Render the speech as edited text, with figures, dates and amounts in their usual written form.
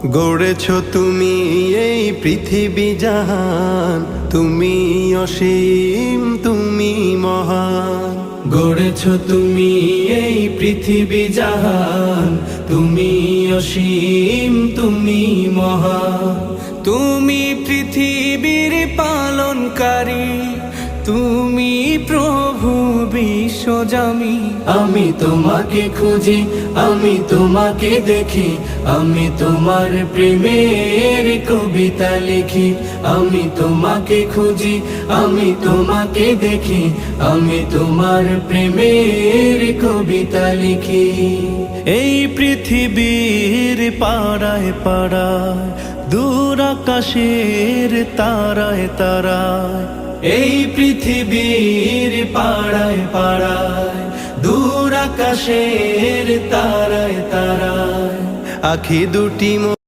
গড়েছ তুমি এই পৃথিবী জাহান, তুমি অসীম তুমি মহান। গড়েছ তুমি এই পৃথিবী জাহান, তুমি অসীম তুমি মহান। তুমি পৃথিবীর পালনকারী, তুমি প্রভু বিশ্বজামি। আমি তোমাকে খুঁজি, আমি তোমাকে দেখি, আমি তোমার প্রেমের কবিতা লিখি। আমি তোমাকে খুঁজি, আমি তোমাকে দেখি, আমি তোমার প্রেমের কবিতা লিখি। এই পৃথিবীর পাড়ায় পাড়ায়, দূর আকাশের তারায় তারায়। এই পৃথিবীর পাড়ায় পাড়ায়, দূর আকাশের তারায় তারায়। আখি দুটি